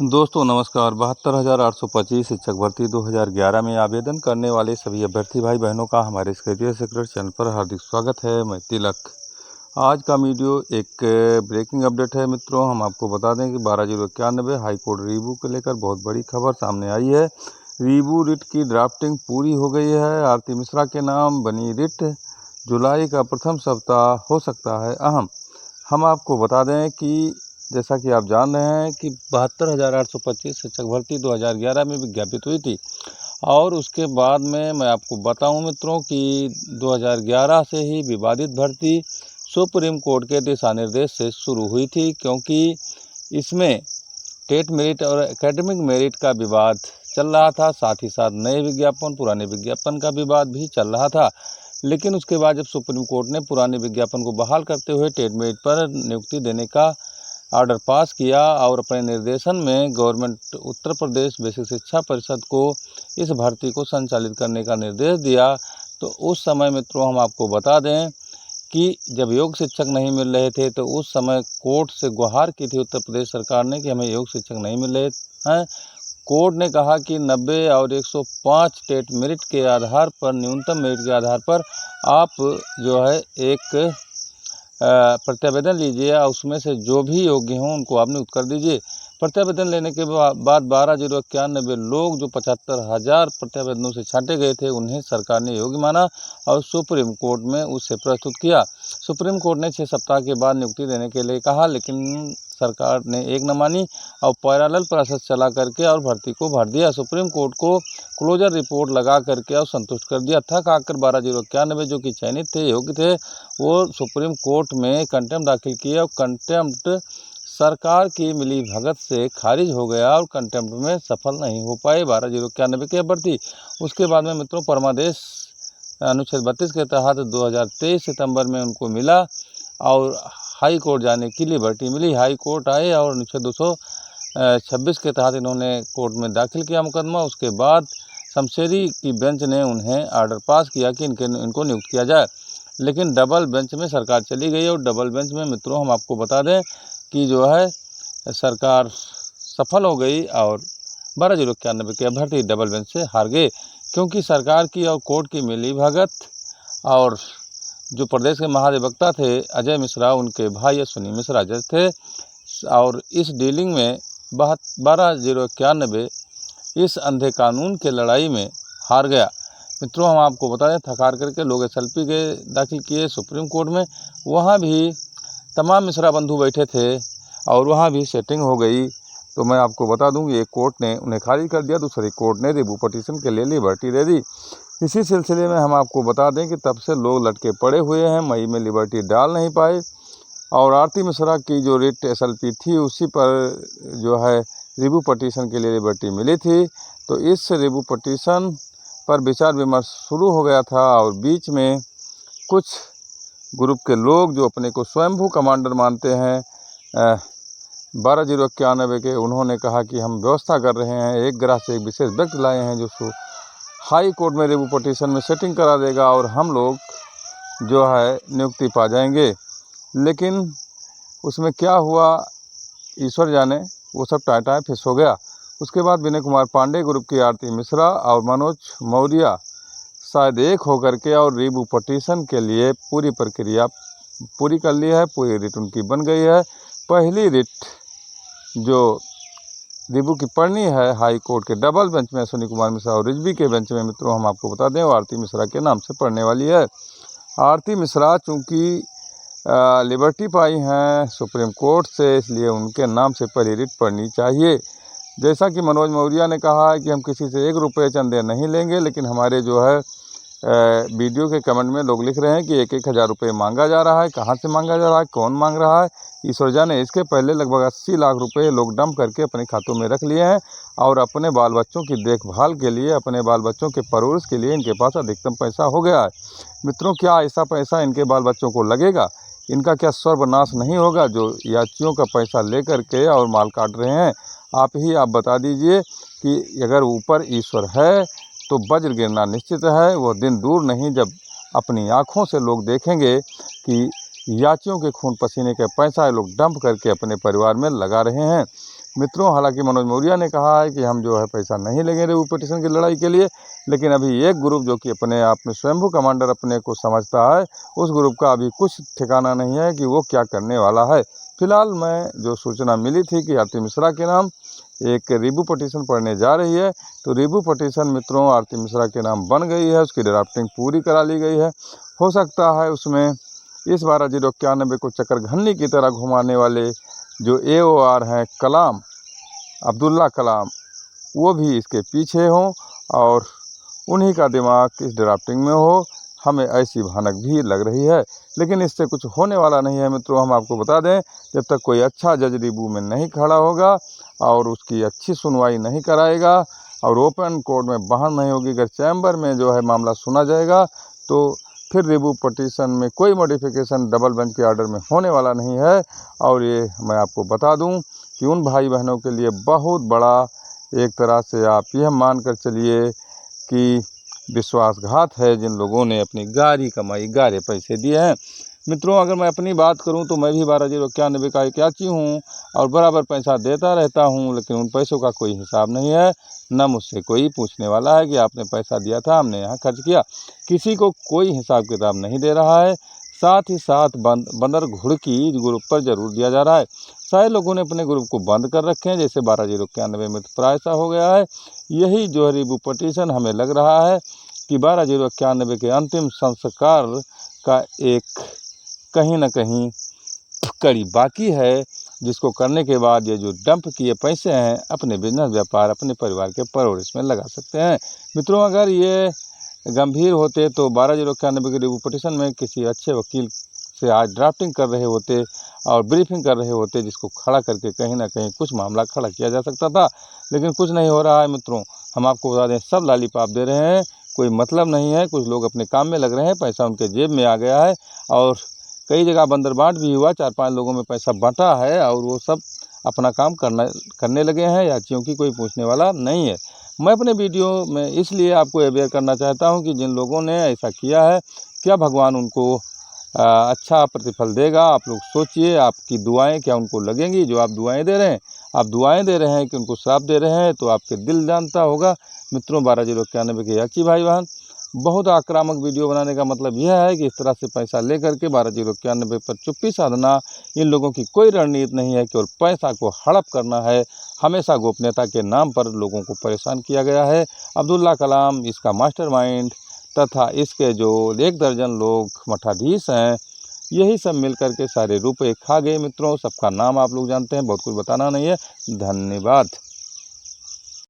दोस्तों नमस्कार। 72,825 शिक्षक भर्ती 2011 में आवेदन करने वाले सभी अभ्यर्थी भाई बहनों का हमारे इस करियर सीक्रेट चैनल पर हार्दिक स्वागत है। मैं तिलक। आज का वीडियो एक ब्रेकिंग अपडेट है मित्रों। हम आपको बता दें कि 12/091 हाई कोर्ट रीबू को लेकर बहुत बड़ी खबर सामने आई है। रीबू रिट की ड्राफ्टिंग पूरी हो गई है। आरती मिश्रा के नाम बनी रिट जुलाई का प्रथम सप्ताह हो सकता है अहम। हम आपको बता दें कि जैसा कि आप जान रहे हैं कि 72,825 शिक्षक भर्ती 2011 में विज्ञापित हुई थी और उसके बाद में मैं आपको बताऊं मित्रों कि 2011 से ही विवादित भर्ती सुप्रीम कोर्ट के दिशा निर्देश से शुरू हुई थी, क्योंकि इसमें टेट मेरिट और एकेडमिक मेरिट का विवाद चल रहा था। साथ ही साथ नए विज्ञापन पुराने विज्ञापन का विवाद भी चल रहा था। लेकिन उसके बाद जब सुप्रीम कोर्ट ने पुराने विज्ञापन को बहाल करते हुए टेट मेरिट पर नियुक्ति देने का ऑर्डर पास किया और अपने निर्देशन में गवर्नमेंट उत्तर प्रदेश बेसिक शिक्षा परिषद को इस भर्ती को संचालित करने का निर्देश दिया, तो उस समय मित्रों हम आपको बता दें कि जब योग शिक्षक नहीं मिल रहे थे तो उस समय कोर्ट से गुहार की थी उत्तर प्रदेश सरकार ने कि हमें योग शिक्षक नहीं मिल रहे हैं। कोर्ट ने कहा कि 90 और 105 टेट मेरिट के आधार पर, न्यूनतम मेरिट के आधार पर आप जो है एक प्रत्यावेदन लीजिए और उसमें से जो भी योग्य हों उनको आप नियुक्त कर दीजिए। प्रत्यावेदन लेने के बाद 12,091 लोग जो 75,000 प्रत्यावेदनों से छांटे गए थे उन्हें सरकार ने योग्य माना और सुप्रीम कोर्ट में उसे प्रस्तुत किया। सुप्रीम कोर्ट ने 6 सप्ताह के बाद नियुक्ति देने के लिए कहा, लेकिन सरकार ने एक न मानी और पैरेलल प्रोसेस चला करके और भर्ती को भर दिया। सुप्रीम कोर्ट को क्लोजर रिपोर्ट लगा करके और संतुष्ट कर दिया। थक आकर 12,091 जो कि चयनित थे, योग्य थे, वो सुप्रीम कोर्ट में कंटेम्प्ट दाखिल किए और कंटेम्प्ट सरकार की मिली भगत से खारिज हो गया और कंटेम्प्ट में सफल नहीं हो पाए 12,091 के अभ्यर्थी। उसके बाद में मित्रों परमादेश अनुच्छेद 32 के तहत 2023 सितंबर में उनको मिला और हाई कोर्ट जाने की लिबर्टी मिली। हाई कोर्ट आए और अनुच्छेद 226 के तहत इन्होंने कोर्ट में दाखिल किया मुकदमा। उसके बाद शमशेरी की बेंच ने उन्हें ऑर्डर पास किया कि इनको नियुक्त किया जाए, लेकिन डबल बेंच में सरकार चली गई और डबल बेंच में मित्रों हम आपको बता दें कि जो है सरकार सफल हो गई और 12,091 के अभ्यर्थी डबल बेंच से हार गए, क्योंकि सरकार की और कोर्ट की मिली भगत और जो प्रदेश के महाधिवक्ता थे अजय मिश्रा, उनके भाई अश्विनी मिश्रा जज थे और इस डीलिंग में 12,091 इस अंधे कानून के लड़ाई में हार गया। मित्रों हम आपको बता दें थकार करके लोग SLP गए दाखिल किए सुप्रीम कोर्ट में। वहाँ भी तमाम मिश्रा बंधु बैठे थे और वहाँ भी सेटिंग हो गई। तो मैं आपको बता दूं कि एक कोर्ट ने उन्हें खारिज कर दिया, दूसरी कोर्ट ने रिव्यू पटिशन के लिए लिबर्टी दे दी। इसी सिलसिले में हम आपको बता दें कि तब से लोग लटके पड़े हुए हैं, मई में लिबर्टी डाल नहीं पाए और आरती मिश्रा की जो रिट SLP थी उसी पर जो है रिव्यू पटिशन के लिए लिबर्टी मिली थी। तो इस रिव्यू पटिशन पर विचार विमर्श शुरू हो गया था और बीच में कुछ ग्रुप के लोग जो अपने को स्वयंभू कमांडर मानते हैं 12,091 के, उन्होंने कहा कि हम व्यवस्था कर रहे हैं, एक ग्रह से एक विशेष व्यक्ति लाए हैं जो हाई कोर्ट में रिव्यू पटिशन में सेटिंग करा देगा और हम लोग जो है नियुक्ति पा जाएंगे। लेकिन उसमें क्या हुआ ईश्वर जाने, वो सब टाटा फिस हो गया। उसके बाद विनय कुमार पांडे ग्रुप की आरती मिश्रा और मनोज मौर्य शायद एक होकर के और रिव्यू पटिशन के लिए पूरी प्रक्रिया पूरी कर ली है। पूरी रिट उनकी बन गई है। पहली रिट जो रिव्यू की पढ़नी है हाई कोर्ट के डबल बेंच में अश्विनी कुमार मिश्रा और रिजवी के बेंच में मित्रों हम आपको बता दें वो आरती मिश्रा के नाम से पढ़ने वाली है। आरती मिश्रा चूँकि लिबर्टी पाई हैं सुप्रीम कोर्ट से, इसलिए उनके नाम से पहली रिट पढ़नी चाहिए। जैसा कि मनोज मौर्य ने कहा है कि हम किसी से 1 रुपये चंदे नहीं लेंगे, लेकिन हमारे जो है वीडियो के कमेंट में लोग लिख रहे हैं कि 1-1 हज़ार रुपये मांगा जा रहा है। कहाँ से मांगा जा रहा है, कौन मांग रहा है, ईश्वर जाने। इसके पहले लगभग 80 लाख रुपए लोग डंप करके अपने खातों में रख लिए हैं और अपने बाल बच्चों की देखभाल के लिए, अपने बाल बच्चों के परवरिश के लिए इनके पास अधिकतम पैसा हो गया है। मित्रों क्या ऐसा पैसा इनके बाल बच्चों को लगेगा? इनका क्या सर्वनाश नहीं होगा जो याचियों का पैसा ले करके और माल काट रहे हैं? आप बता दीजिए कि अगर ऊपर ईश्वर है तो वज्र गिरना निश्चित है। वो दिन दूर नहीं जब अपनी आँखों से लोग देखेंगे कि याचियों के खून पसीने का पैसा लोग डंप करके अपने परिवार में लगा रहे हैं। मित्रों, हालांकि मनोज मौर्य ने कहा है कि हम जो है पैसा नहीं लेंगे रिव्यू पटिशन की लड़ाई के लिए, लेकिन अभी एक ग्रुप जो कि अपने आप में स्वयंभू कमांडर अपने को समझता है, उस ग्रुप का अभी कुछ ठिकाना नहीं है कि वो क्या करने वाला है। फिलहाल मैं जो सूचना मिली थी कि आरती मिश्रा के नाम एक रिव्यू पटिशन पढ़ने जा रही है, तो रिव्यू पटिशन मित्रों आरती मिश्रा के नाम बन गई है, उसकी ड्राफ्टिंग पूरी करा ली गई है। हो सकता है उसमें इस 12/091 को चक्करघन्नी की तरह घुमाने वाले जो AOR हैं कलाम, अब्दुल्ला कलाम, वो भी इसके पीछे हों और उन्हीं का दिमाग इस ड्राफ्टिंग में हो, हमें ऐसी भनक भी लग रही है। लेकिन इससे कुछ होने वाला नहीं है मित्रों। हम आपको बता दें, जब तक कोई अच्छा जज रिव्यू में नहीं खड़ा होगा और उसकी अच्छी सुनवाई नहीं कराएगा और ओपन कोर्ट में बहस नहीं होगी, अगर चैम्बर में जो है मामला सुना जाएगा, तो फिर रिव्यू पटिशन में कोई मॉडिफिकेशन डबल बेंच के ऑर्डर में होने वाला नहीं है। और ये मैं आपको बता दूं कि उन भाई बहनों के लिए बहुत बड़ा, एक तरह से आप यह मान कर चलिए कि विश्वासघात है जिन लोगों ने अपनी गारी कमाई गारे पैसे दिए हैं। मित्रों, अगर मैं अपनी बात करूं तो मैं भी 12/091 का एक याची हूं और बराबर पैसा देता रहता हूं, लेकिन उन पैसों का कोई हिसाब नहीं है। न मुझसे कोई पूछने वाला है कि आपने पैसा दिया था, हमने यहाँ खर्च किया। किसी को कोई हिसाब किताब नहीं दे रहा है। साथ ही साथ बंदर घुड़की ग्रुप पर जरूर दिया जा रहा है। सारे लोगों ने अपने ग्रुप को बंद कर रखे हैं, जैसे 12/091 में प्राय सा हो गया है। यही जो है रिव्यू पटिशन हमें लग रहा है कि 12/091 के अंतिम संस्कार का एक कहीं न कहीं कड़ी बाकी है, जिसको करने के बाद ये जो डंप किए पैसे हैं अपने बिजनेस व्यापार, अपने परिवार के परवरिश में लगा सकते हैं। मित्रों, अगर ये गंभीर होते तो 12/091 के रिव्यू पटिशन में किसी अच्छे वकील से आज ड्राफ्टिंग कर रहे होते और ब्रीफिंग कर रहे होते, जिसको खड़ा करके कहीं ना कहीं कुछ मामला खड़ा किया जा सकता था। लेकिन कुछ नहीं हो रहा है मित्रों। हम आपको बता दें, सब लालीपाप दे रहे हैं, कोई मतलब नहीं है। कुछ लोग अपने काम में लग रहे हैं, पैसा उनके जेब में आ गया है और कई जगह बंदर बांट भी हुआ, 4-5 लोगों में पैसा बांटा है और वो सब अपना काम करने लगे हैं। याचियों की कोई पूछने वाला नहीं है। मैं अपने वीडियो में इसलिए आपको अवेयर करना चाहता हूं कि जिन लोगों ने ऐसा किया है, क्या भगवान उनको अच्छा प्रतिफल देगा। आप लोग सोचिए, आपकी दुआएं क्या उनको लगेंगी? जो आप दुआएं दे रहे हैं, आप दुआएं दे रहे हैं कि उनको श्राप दे रहे हैं, तो आपके दिल जानता होगा। मित्रों, 12/091 के याची भाई बहन, बहुत आक्रामक वीडियो बनाने का मतलब यह है कि इस तरह से पैसा लेकर के 12/091 पर चुप्पी साधना, इन लोगों की कोई रणनीति नहीं है, केवल पैसा को हड़प करना है। हमेशा गोपनीयता के नाम पर लोगों को परेशान किया गया है। अब्दुल्ला कलाम इसका मास्टरमाइंड तथा इसके जो 1 दर्जन लोग मठाधीश हैं, यही सब मिलकर के सारे रुपए खा गए। मित्रों, सबका नाम आप लोग जानते हैं, बहुत कुछ बताना नहीं है। धन्यवाद।